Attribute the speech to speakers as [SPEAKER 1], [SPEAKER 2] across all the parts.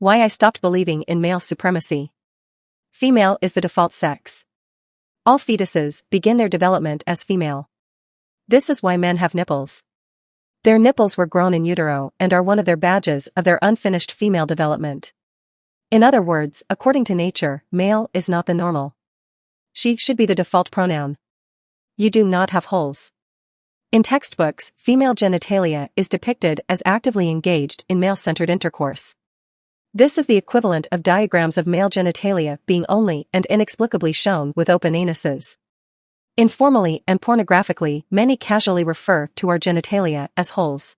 [SPEAKER 1] Why I stopped believing in male supremacy. Female is the default sex. All fetuses begin their development as female. This is why men have nipples. Their nipples were grown in utero and are one of their badges of their unfinished female development. In other words, according to nature, male is not the normal. She should be the default pronoun. You do not have holes. In textbooks, female genitalia is depicted as actively engaged in male-centered intercourse. This is the equivalent of diagrams of male genitalia being only and inexplicably shown with open anuses. Informally and pornographically, many casually refer to our genitalia as holes.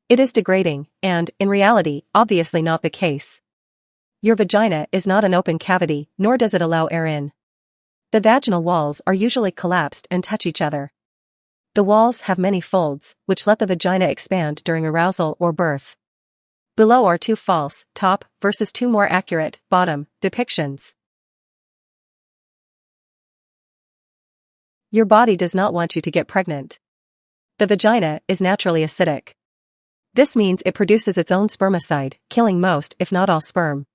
[SPEAKER 1] It is degrading, and, in reality, obviously not the case. Your vagina is not an open cavity, nor does it allow air in. The vaginal walls are usually collapsed and touch each other. The walls have many folds, which let the vagina expand during arousal or birth. Below are two false, top, versus two more accurate, bottom, depictions. Your body does not want you to get pregnant. The vagina is naturally acidic. This means it produces its own spermicide, killing most if not all sperm.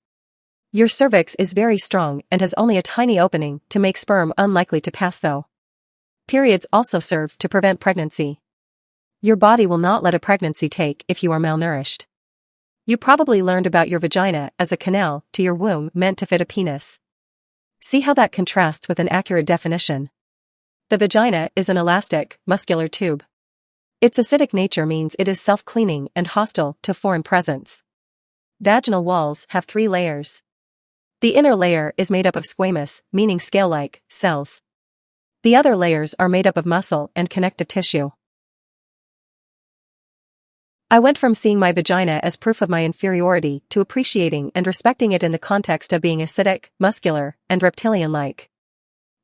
[SPEAKER 1] Your cervix is very strong and has only a tiny opening to make sperm unlikely to pass though. Periods also serve to prevent pregnancy. Your body will not let a pregnancy take if you are malnourished. You probably learned about your vagina as a canal to your womb meant to fit a penis. See how that contrasts with an accurate definition. The vagina is an elastic, muscular tube. Its acidic nature means it is self-cleaning and hostile to foreign presence. Vaginal walls have 3 layers. The inner layer is made up of squamous, meaning scale-like, cells. The other layers are made up of muscle and connective tissue. I went from seeing my vagina as proof of my inferiority to appreciating and respecting it in the context of being acidic, muscular, and reptilian-like.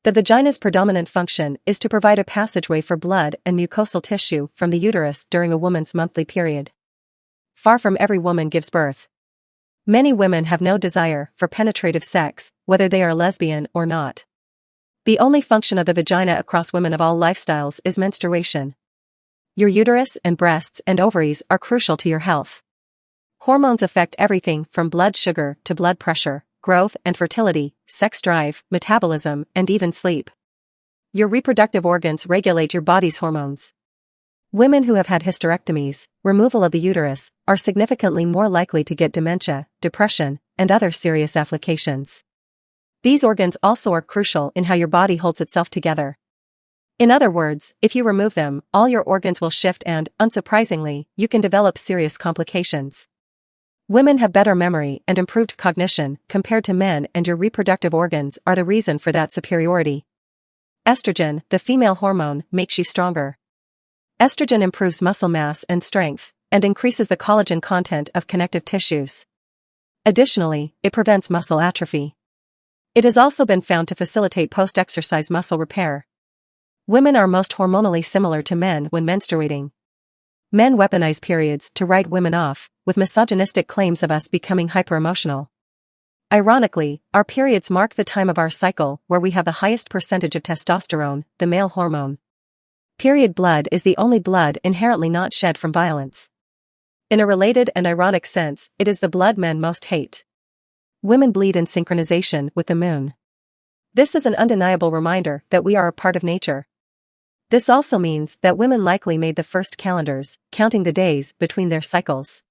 [SPEAKER 1] The vagina's predominant function is to provide a passageway for blood and mucosal tissue from the uterus during a woman's monthly period. Far from every woman gives birth. Many women have no desire for penetrative sex, whether they are lesbian or not. The only function of the vagina across women of all lifestyles is menstruation. Your uterus and breasts and ovaries are crucial to your health. Hormones affect everything from blood sugar to blood pressure, growth and fertility, sex drive, metabolism, and even sleep. Your reproductive organs regulate your body's hormones. Women who have had hysterectomies, removal of the uterus, are significantly more likely to get dementia, depression, and other serious afflictions. These organs also are crucial in how your body holds itself together. In other words, if you remove them, all your organs will shift and, unsurprisingly, you can develop serious complications. Women have better memory and improved cognition compared to men, and your reproductive organs are the reason for that superiority. Estrogen, the female hormone, makes you stronger. Estrogen improves muscle mass and strength, and increases the collagen content of connective tissues. Additionally, it prevents muscle atrophy. It has also been found to facilitate post-exercise muscle repair. Women are most hormonally similar to men when menstruating. Men weaponize periods to write women off, with misogynistic claims of us becoming hyper-emotional. Ironically, our periods mark the time of our cycle where we have the highest percentage of testosterone, the male hormone. Period blood is the only blood inherently not shed from violence. In a related and ironic sense, it is the blood men most hate. Women bleed in synchronization with the moon. This is an undeniable reminder that we are a part of nature. This also means that women likely made the first calendars, counting the days between their cycles.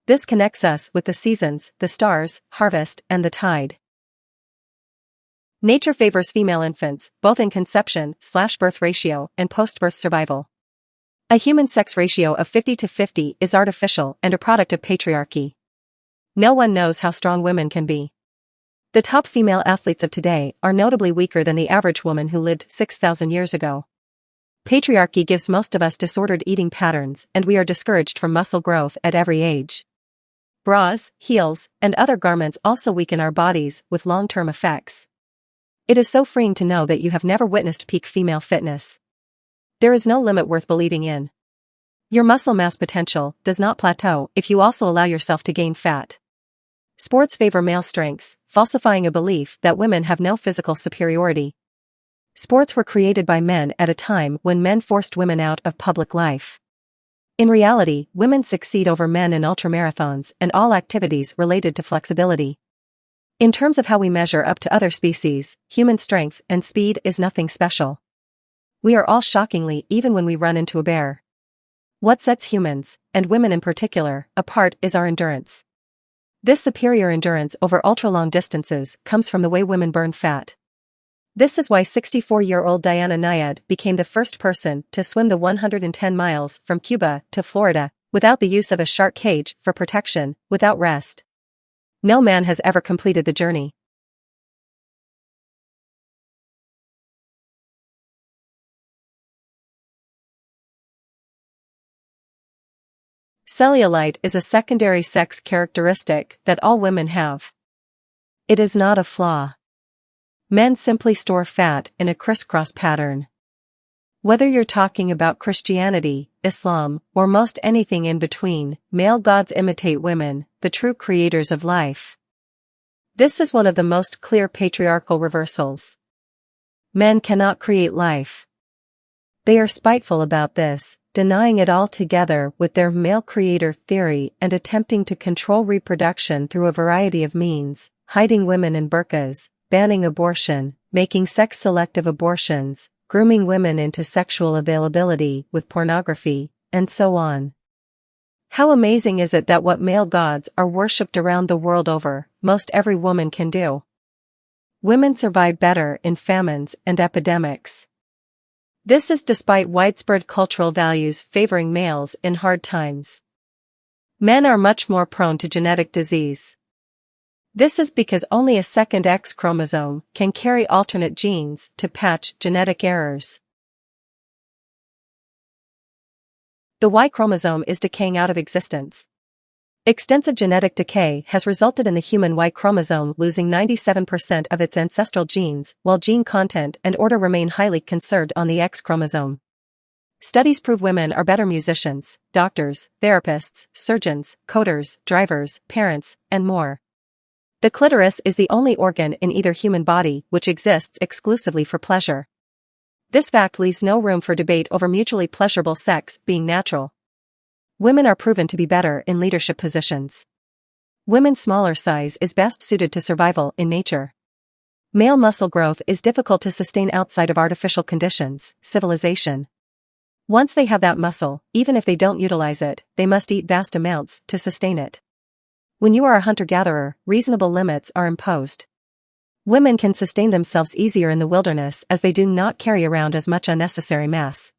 [SPEAKER 1] This connects us with the seasons, the stars, harvest, and the tide. Nature favors female infants, both in conception/birth ratio and post-birth survival. A human sex ratio of 50-50 is artificial and a product of patriarchy. No one knows how strong women can be. The top female athletes of today are notably weaker than the average woman who lived 6,000 years ago. Patriarchy gives most of us disordered eating patterns, and we are discouraged from muscle growth at every age. Bras, heels, and other garments also weaken our bodies with long-term effects. It is so freeing to know that you have never witnessed peak female fitness. There is no limit worth believing in. Your muscle mass potential does not plateau if you also allow yourself to gain fat. Sports favor male strengths, falsifying a belief that women have no physical superiority. Sports were created by men at a time when men forced women out of public life. In reality, women succeed over men in ultramarathons and all activities related to flexibility. In terms of how we measure up to other species, human strength and speed is nothing special. We are all shockingly even when we run into a bear. What sets humans, and women in particular, apart is our endurance. This superior endurance over ultra-long distances comes from the way women burn fat. This is why 64-year-old Diana Nyad became the first person to swim the 110 miles from Cuba to Florida, without the use of a shark cage for protection, without rest. No man has ever completed the journey. Cellulite is a secondary sex characteristic that all women have. It is not a flaw. Men simply store fat in a crisscross pattern. Whether you're talking about Christianity, Islam, or most anything in between, male gods imitate women, the true creators of life. This is one of the most clear patriarchal reversals. Men cannot create life. They are spiteful about this, denying it altogether with their male creator theory and attempting to control reproduction through a variety of means, hiding women in burqas, banning abortion, making sex-selective abortions, grooming women into sexual availability with pornography, and so on. How amazing is it that what male gods are worshipped around the world over, most every woman can do? Women survive better in famines and epidemics. This is despite widespread cultural values favoring males in hard times. Men are much more prone to genetic disease. This is because only a second X chromosome can carry alternate genes to patch genetic errors. The Y chromosome is decaying out of existence. Extensive genetic decay has resulted in the human Y chromosome losing 97% of its ancestral genes, while gene content and order remain highly conserved on the X chromosome. Studies prove women are better musicians, doctors, therapists, surgeons, coders, drivers, parents, and more. The clitoris is the only organ in either human body which exists exclusively for pleasure. This fact leaves no room for debate over mutually pleasurable sex being natural. Women are proven to be better in leadership positions. Women's smaller size is best suited to survival in nature. Male muscle growth is difficult to sustain outside of artificial conditions, civilization. Once they have that muscle, even if they don't utilize it, they must eat vast amounts to sustain it. When you are a hunter-gatherer, reasonable limits are imposed. Women can sustain themselves easier in the wilderness as they do not carry around as much unnecessary mass.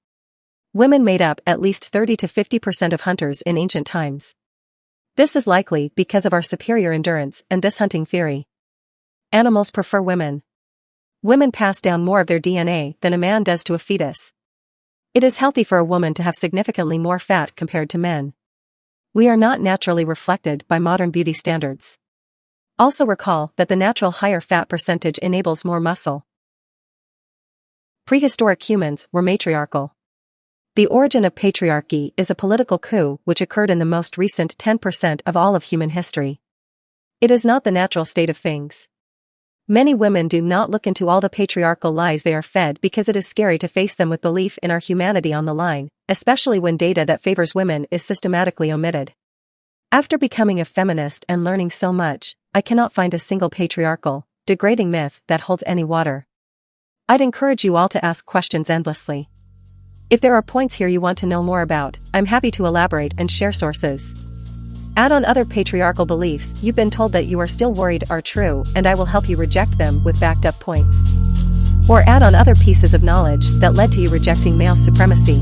[SPEAKER 1] Women made up at least 30 to 50% of hunters in ancient times. This is likely because of our superior endurance and this hunting theory. Animals prefer women. Women pass down more of their DNA than a man does to a fetus. It is healthy for a woman to have significantly more fat compared to men. We are not naturally reflected by modern beauty standards. Also recall that the natural higher fat percentage enables more muscle. Prehistoric humans were matriarchal. The origin of patriarchy is a political coup which occurred in the most recent 10% of all of human history. It is not the natural state of things. Many women do not look into all the patriarchal lies they are fed because it is scary to face them with belief in our humanity on the line, especially when data that favors women is systematically omitted. After becoming a feminist and learning so much, I cannot find a single patriarchal, degrading myth that holds any water. I'd encourage you all to ask questions endlessly. If there are points here you want to know more about, I'm happy to elaborate and share sources. Add on other patriarchal beliefs you've been told that you are still worried are true, and I will help you reject them with backed up points. Or add on other pieces of knowledge that led to you rejecting male supremacy.